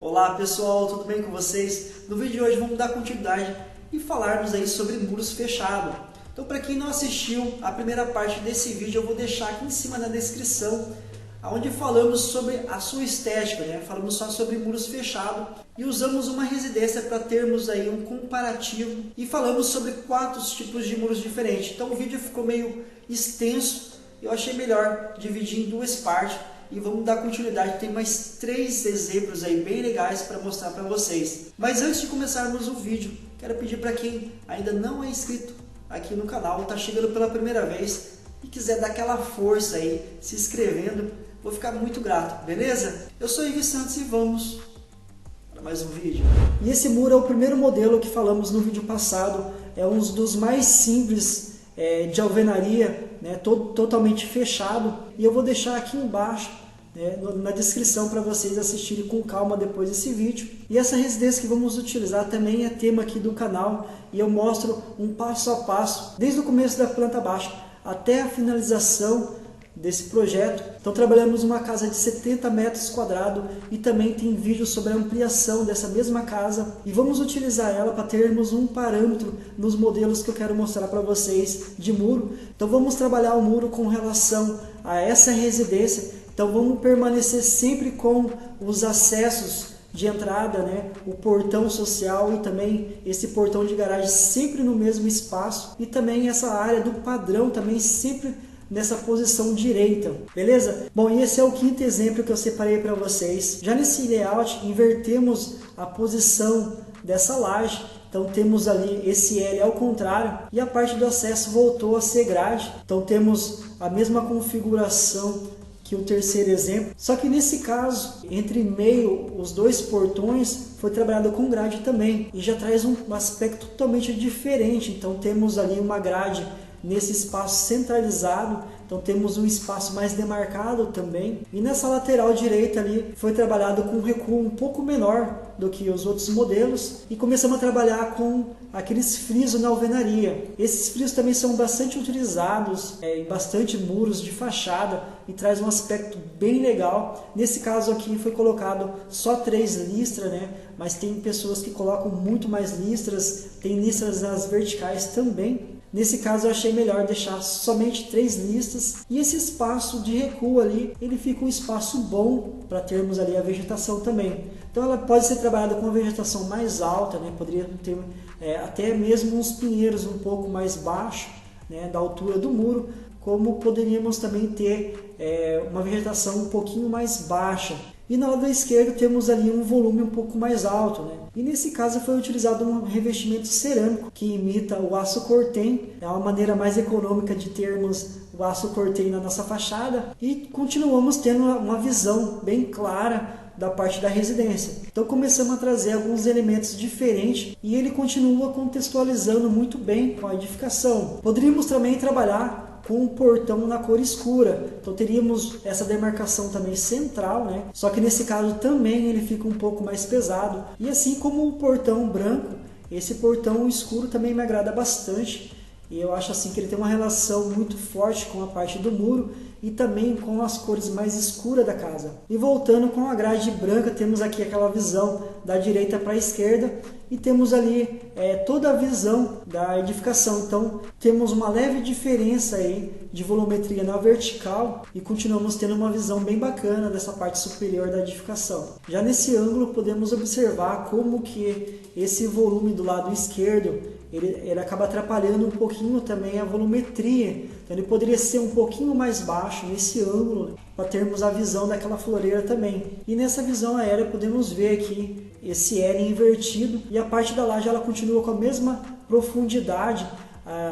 Olá pessoal, tudo bem com vocês? No vídeo de hoje vamos dar continuidade e falarmos aí sobre muros fechados. Então, para quem não assistiu a primeira parte desse vídeo, eu vou deixar aqui em cima na descrição, onde falamos sobre a sua estética, né? Falamos só sobre muros fechados e usamos uma residência para termos aí um comparativo e falamos sobre 4 tipos de muros diferentes. Então o vídeo ficou meio extenso, eu achei melhor dividir em 2 partes. E vamos dar continuidade, tem mais 3 exemplos aí bem legais para mostrar para vocês. Mas antes de começarmos o vídeo, quero pedir para quem ainda não é inscrito aqui no canal, está chegando pela primeira vez e quiser dar aquela força aí, se inscrevendo, vou ficar muito grato, beleza? Eu sou Ivi Santos e vamos para mais um vídeo. E esse muro é o primeiro modelo que falamos no vídeo passado, é um dos mais simples de alvenaria, né, totalmente fechado, e eu vou deixar aqui embaixo, né, na descrição para vocês assistirem com calma depois desse vídeo. E essa residência que vamos utilizar também é tema aqui do canal, e eu mostro um passo a passo, desde o começo da planta baixa até a finalização desse projeto. Então trabalhamos uma casa de 70 metros quadrados e também tem vídeo sobre a ampliação dessa mesma casa e vamos utilizar ela para termos um parâmetro nos modelos que eu quero mostrar para vocês de muro. Então vamos trabalhar o muro com relação a essa residência. Então vamos permanecer sempre com os acessos de entrada, né? O portão social e também esse portão de garagem sempre no mesmo espaço e também essa área do padrão também sempre nessa posição direita, beleza? Bom, e esse é o 5º exemplo que eu separei para vocês. Já nesse layout, invertemos a posição dessa laje. Então temos ali esse L ao contrário e a parte do acesso voltou a ser grade. Então temos a mesma configuração que o 3º exemplo. Só que nesse caso, entre meio os 2 portões, foi trabalhado com grade também. E já traz um aspecto totalmente diferente. Então temos ali uma grade nesse espaço centralizado, então temos um espaço mais demarcado também. E nessa lateral direita ali foi trabalhado com um recuo um pouco menor do que os outros modelos e começamos a trabalhar com aqueles frisos na alvenaria. Esses frisos também são bastante utilizados em bastante muros de fachada e traz um aspecto bem legal. Nesse caso aqui foi colocado só 3 listras, né? Mas tem pessoas que colocam muito mais listras, tem listras nas verticais também. Nesse caso eu achei melhor deixar somente 3 listas e esse espaço de recuo ali, ele fica um espaço bom para termos ali a vegetação também. Então ela pode ser trabalhada com uma vegetação mais alta, né? Poderia ter até mesmo uns pinheiros um pouco mais baixos, né? Da altura do muro, como poderíamos também ter uma vegetação um pouquinho mais baixa. E na lado esquerdo temos ali um volume um pouco mais alto, né? E nesse caso foi utilizado um revestimento cerâmico que imita o aço cortem. É uma maneira mais econômica de termos o aço cortem na nossa fachada. E continuamos tendo uma visão bem clara da parte da residência. Então começamos a trazer alguns elementos diferentes e ele continua contextualizando muito bem com a edificação. Poderíamos também trabalhar com um portão na cor escura, então teríamos essa demarcação também central, né? Só que nesse caso também ele fica um pouco mais pesado. E assim como o portão branco, esse portão escuro também me agrada bastante. E eu acho assim que ele tem uma relação muito forte com a parte do muro e também com as cores mais escuras da casa. E voltando com a grade branca, temos aqui aquela visão da direita para a esquerda e temos ali toda a visão da edificação. Então temos uma leve diferença aí de volumetria na vertical e continuamos tendo uma visão bem bacana dessa parte superior da edificação. Já nesse ângulo podemos observar como que esse volume do lado esquerdo ele acaba atrapalhando um pouquinho também a volumetria. Então ele poderia ser um pouquinho mais baixo nesse ângulo, né, para termos a visão daquela floreira também. E nessa visão aérea podemos ver aqui esse L invertido e a parte da laje ela continua com a mesma profundidade.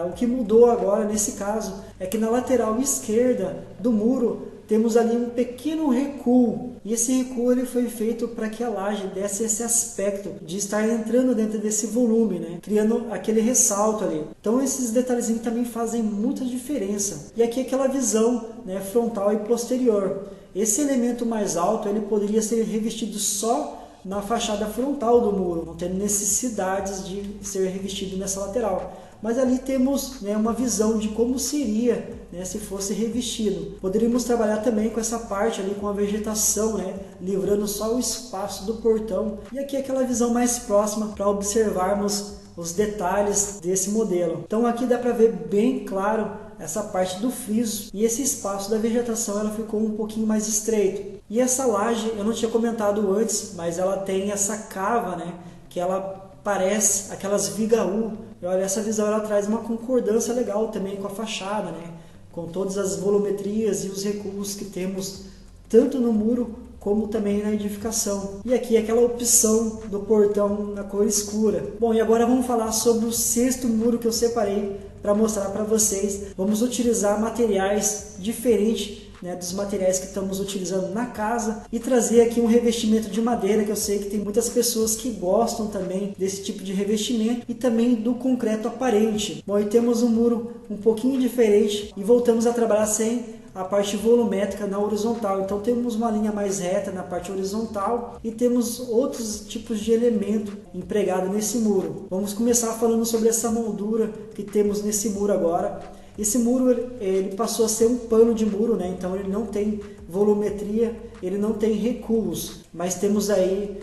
O que mudou agora nesse caso é que na lateral esquerda do muro temos ali um pequeno recuo. E esse recuo ele foi feito para que a laje desse esse aspecto de estar entrando dentro desse volume, né? Criando aquele ressalto ali. Então esses detalhezinhos também fazem muita diferença. E aqui aquela visão, né, frontal e posterior. Esse elemento mais alto ele poderia ser revestido só na fachada frontal do muro, não tendo necessidades de ser revestido nessa lateral. mas ali temos, né, uma visão de como seria, né, se fosse revestido. Poderíamos trabalhar também com essa parte ali, com a vegetação, né, livrando só o espaço do portão. E aqui aquela visão mais próxima para observarmos os detalhes desse modelo. Então aqui dá para ver bem claro essa parte do friso, e esse espaço da vegetação ela ficou um pouquinho mais estreito. E essa laje, eu não tinha comentado antes, mas ela tem essa cava, né, que ela parece aquelas vigaú. E olha, essa visão ela traz uma concordância legal também com a fachada, né, com todas as volumetrias e os recuos que temos tanto no muro como também na edificação. E aqui aquela opção do portão na cor escura. Bom, e agora vamos falar sobre o sexto muro que eu separei para mostrar para vocês. Vamos utilizar materiais diferentes, né, dos materiais que estamos utilizando na casa, e trazer aqui um revestimento de madeira, que eu sei que tem muitas pessoas que gostam também desse tipo de revestimento, e também do concreto aparente. Bom, e temos um muro um pouquinho diferente e voltamos a trabalhar sem a parte volumétrica na horizontal. Então temos uma linha mais reta na parte horizontal e temos outros tipos de elemento empregado nesse muro. Vamos começar falando sobre essa moldura que temos nesse muro agora. Esse muro ele passou a ser um pano de muro, né? Então ele não tem volumetria, ele não tem recuos, mas temos aí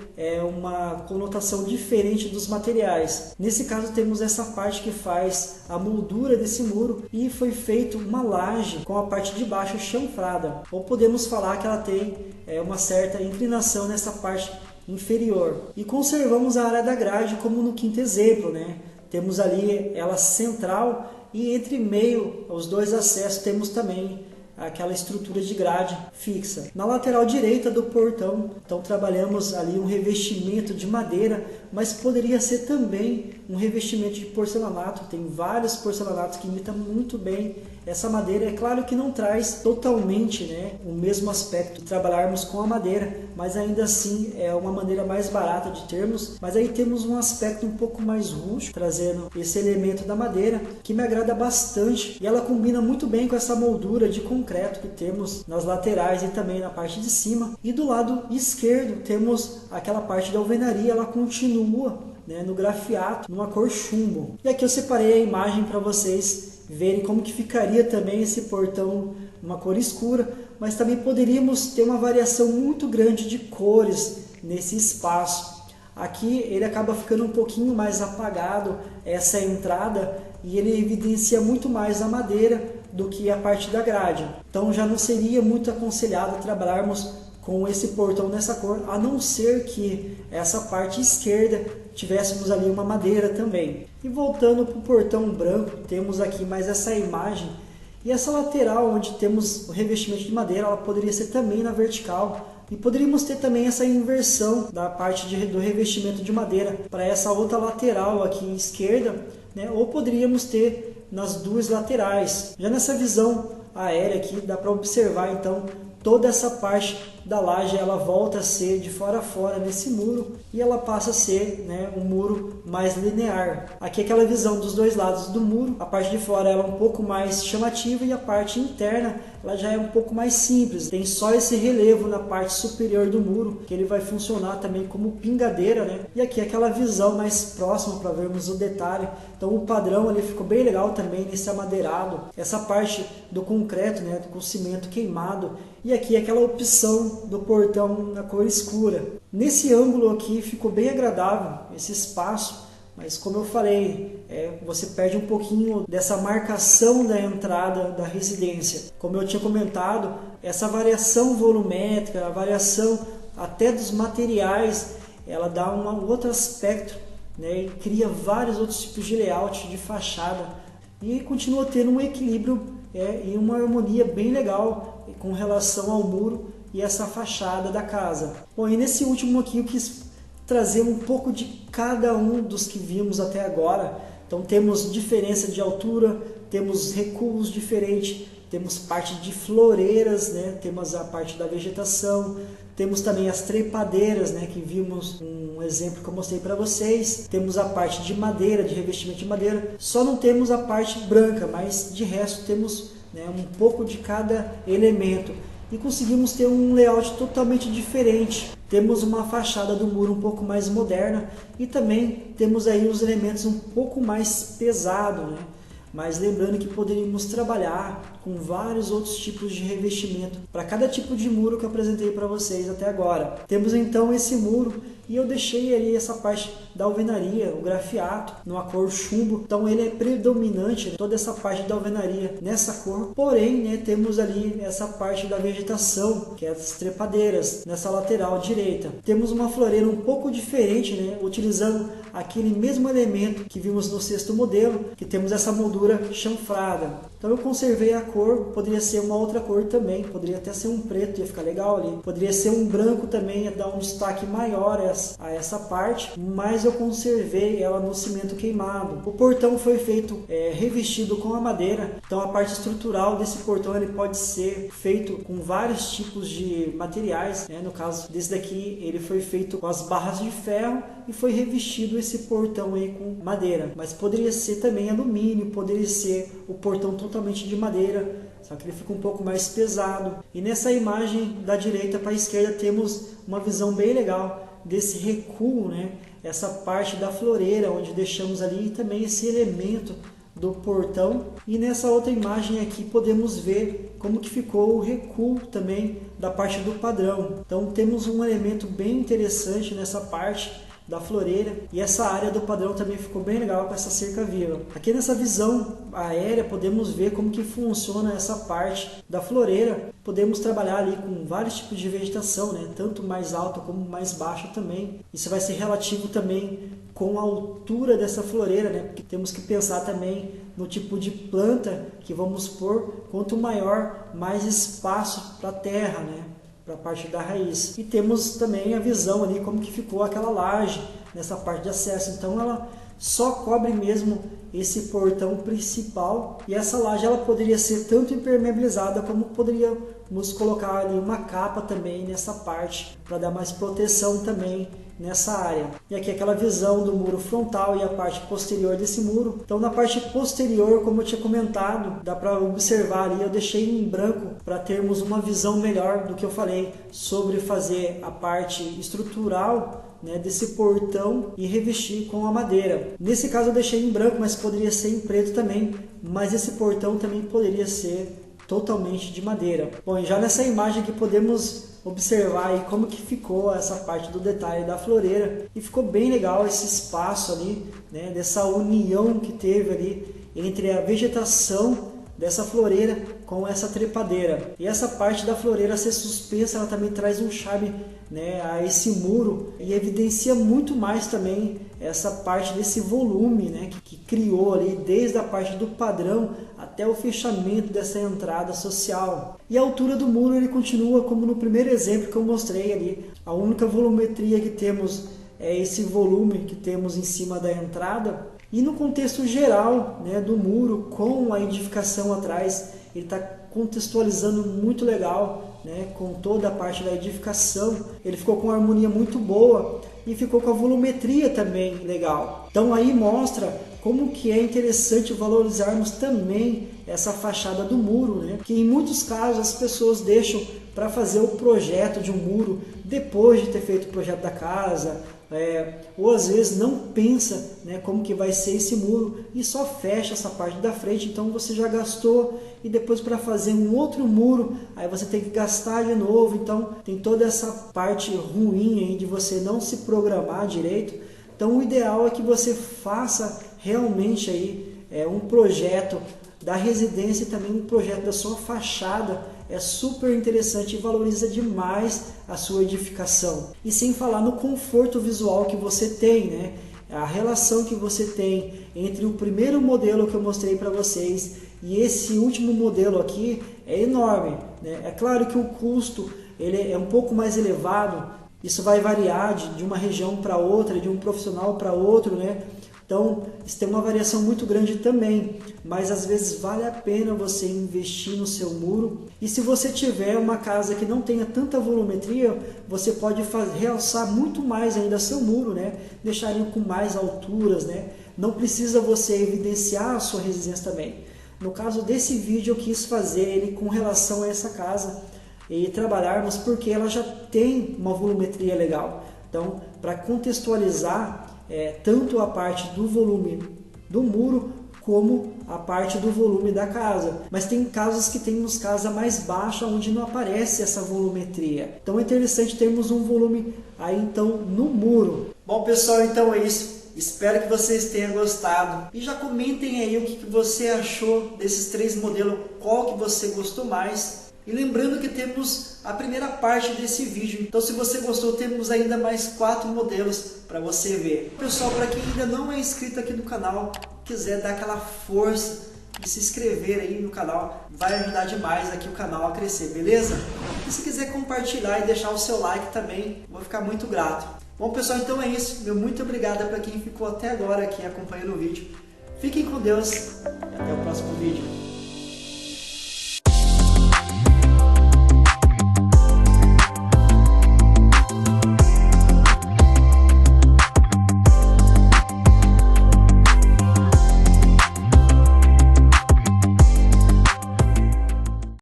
uma conotação diferente dos materiais. Nesse caso temos essa parte que faz a moldura desse muro, e foi feito uma laje com a parte de baixo chanfrada, ou podemos falar que ela tem uma certa inclinação nessa parte inferior. E conservamos a área da grade como no quinto exemplo, né? Temos ali ela central, e entre meio aos dois acessos temos também aquela estrutura de grade fixa. Na lateral direita do portão, então trabalhamos ali um revestimento de madeira, mas poderia ser também um revestimento de porcelanato. Tem vários porcelanatos que imitam muito bem essa madeira. É claro que não traz totalmente, né, o mesmo aspecto de trabalharmos com a madeira, mas ainda assim é uma maneira mais barata de termos. Mas aí temos um aspecto um pouco mais rústico, trazendo esse elemento da madeira, que me agrada bastante, e ela combina muito bem com essa moldura de concreto que temos nas laterais e também na parte de cima. E do lado esquerdo temos aquela parte da alvenaria, ela continua, né, no grafiato, numa cor chumbo. E aqui eu separei a imagem para vocês verem como que ficaria também esse portão numa cor escura, mas também poderíamos ter uma variação muito grande de cores nesse espaço. Aqui ele acaba ficando um pouquinho mais apagado, essa entrada, e ele evidencia muito mais a madeira do que a parte da grade. Então já não seria muito aconselhado trabalharmos com esse portão nessa cor, a não ser que essa parte esquerda tivéssemos ali uma madeira também. E voltando para o portão branco, temos aqui mais essa imagem, e essa lateral onde temos o revestimento de madeira, ela poderia ser também na vertical, e poderíamos ter também essa inversão da parte do revestimento de madeira para essa outra lateral aqui esquerda, né? Ou poderíamos ter nas duas laterais. Já nessa visão aérea aqui dá para observar então toda essa parte da laje, ela volta a ser de fora a fora nesse muro, e ela passa a ser, né, um muro mais linear. Aqui aquela visão dos dois lados do muro, a parte de fora ela é um pouco mais chamativa e a parte interna ela já é um pouco mais simples. Tem só esse relevo na parte superior do muro, que ele vai funcionar também como pingadeira, né? E aqui aquela visão mais próxima para vermos o detalhe. Então o padrão ali ficou bem legal também nesse amadeirado. Essa parte do concreto, né, com cimento queimado. E aqui aquela opção do portão na cor escura. Nesse ângulo aqui ficou bem agradável esse espaço, mas como eu falei, você perde um pouquinho dessa marcação da entrada da residência. Como eu tinha comentado, essa variação volumétrica, a variação até dos materiais, ela dá um outro aspecto, né, e cria vários outros tipos de layout de fachada, e continua tendo um equilíbrio e uma harmonia bem legal com relação ao muro e essa fachada da casa. Bom, e nesse último aqui eu quis trazer um pouco de cada um dos que vimos até agora. Então temos diferença de altura, temos recuos diferentes, temos parte de floreiras, né? Temos a parte da vegetação, temos também as trepadeiras, né? Que vimos um exemplo que eu mostrei para vocês, temos a parte de madeira, de revestimento de madeira, só não temos a parte branca, mas de resto temos, né, um pouco de cada elemento. e conseguimos ter um layout totalmente diferente. Temos uma fachada do muro um pouco mais moderna e também temos aí os elementos um pouco mais pesados, né? Mas lembrando que poderíamos trabalhar com vários outros tipos de revestimento para cada tipo de muro que eu apresentei para vocês até agora. Temos então esse muro e eu deixei ali essa parte da alvenaria, o grafiato, numa cor chumbo. Então ele é predominante, né? Toda essa parte da alvenaria nessa cor. Porém, né, temos ali essa parte da vegetação, que é as trepadeiras, nessa lateral direita. Temos uma floreira um pouco diferente, né, utilizando aquele mesmo elemento que vimos no sexto modelo, que temos essa moldura chanfrada. Então eu conservei a cor, poderia ser uma outra cor também, poderia até ser um preto, ia ficar legal ali. Poderia ser um branco também, ia dar um destaque maior a essa parte, mas eu conservei ela no cimento queimado. O portão foi feito revestido com a madeira, então a parte estrutural desse portão ele pode ser feito com vários tipos de materiais, né? No caso desse daqui ele foi feito com as barras de ferro e foi revestido esse portão aí com madeira, mas poderia ser também alumínio, poderia ser o portão totalmente de madeira, só que ele fica um pouco mais pesado. E nessa imagem da direita para a esquerda temos uma visão bem legal desse recuo, né? Essa parte da floreira onde deixamos ali e também esse elemento do portão. E nessa outra imagem aqui podemos ver como que ficou o recuo também da parte do padrão. Então temos um elemento bem interessante nessa parte da floreira, e essa área do padrão também ficou bem legal com essa cerca viva. Aqui nessa visão aérea podemos ver como que funciona essa parte da floreira. Podemos trabalhar ali com vários tipos de vegetação, né? Tanto mais alta como mais baixa também. Isso vai ser relativo também com a altura dessa floreira, né? Porque temos que pensar também no tipo de planta que vamos pôr. Quanto maior, mais espaço para a terra, né? Para a parte da raiz. E temos também a visão ali como que ficou aquela laje nessa parte de acesso. Então ela só cobre mesmo esse portão principal, e essa laje ela poderia ser tanto impermeabilizada como poderíamos colocar ali uma capa também nessa parte para dar mais proteção também nessa área. E aqui aquela visão do muro frontal e a parte posterior desse muro. Então na parte posterior, como eu tinha comentado, dá para observar ali, eu deixei em branco para termos uma visão melhor do que eu falei sobre fazer a parte estrutural, né, desse portão e revestir com a madeira. Nesse caso eu deixei em branco, mas poderia ser em preto também, mas esse portão também poderia ser totalmente de madeira. Bom, e já nessa imagem aqui podemos observar aí como que ficou essa parte do detalhe da floreira, e ficou bem legal esse espaço ali, né, dessa união que teve ali entre a vegetação dessa floreira com essa trepadeira. E essa parte da floreira ser suspensa, ela também traz um charme, né, a esse muro, e evidencia muito mais também essa parte desse volume, né, que criou ali desde a parte do padrão até o fechamento dessa entrada social. E a altura do muro ele continua como no primeiro exemplo que eu mostrei ali. A única volumetria que temos é esse volume que temos em cima da entrada. E no contexto geral, né, do muro, com a edificação atrás, ele está contextualizando muito legal, né, com toda a parte da edificação. Ele ficou com uma harmonia muito boa e ficou com a volumetria também legal. Então aí mostra como que é interessante valorizarmos também essa fachada do muro, né, que em muitos casos as pessoas deixam para fazer o projeto de um muro depois de ter feito o projeto da casa, ou às vezes não pensa, né, como que vai ser esse muro e só fecha essa parte da frente. Então você já gastou, e depois para fazer um outro muro aí você tem que gastar de novo. Então tem toda essa parte ruim aí de você não se programar direito. Então o ideal é que você faça realmente aí um projeto da residência e também um projeto da sua fachada. É super interessante e valoriza demais a sua edificação. E sem falar no conforto visual que você tem, né? A relação que você tem entre o primeiro modelo que eu mostrei para vocês e esse último modelo aqui é enorme, né? É claro que o custo ele é um pouco mais elevado, isso vai variar de uma região para outra, de um profissional para outro, né? Então, isso tem uma variação muito grande também, mas às vezes vale a pena você investir no seu muro. E se você tiver uma casa que não tenha tanta volumetria, você pode realçar muito mais ainda seu muro, né? Deixar ele com mais alturas, né? Não precisa você evidenciar a sua residência também. No caso desse vídeo, eu quis fazer ele com relação a essa casa, e trabalharmos, porque ela já tem uma volumetria legal. Então, para contextualizar tanto a parte do volume do muro como a parte do volume da casa. Mas tem casos que temos casa mais baixa onde não aparece essa volumetria. Então é interessante termos um volume aí então no muro. Bom pessoal, então é isso. Espero que vocês tenham gostado. E já comentem aí o que você achou desses 3 modelos, qual que você gostou mais. E lembrando que temos a primeira parte desse vídeo. Então se você gostou, temos ainda mais 4 modelos para você ver. Pessoal, para quem ainda não é inscrito aqui no canal, quiser dar aquela força de se inscrever aí no canal, vai ajudar demais aqui o canal a crescer, beleza? E se quiser compartilhar e deixar o seu like também, vou ficar muito grato. Bom pessoal, então é isso. Meu muito obrigado para quem ficou até agora aqui acompanhando o vídeo. Fiquem com Deus e até o próximo vídeo.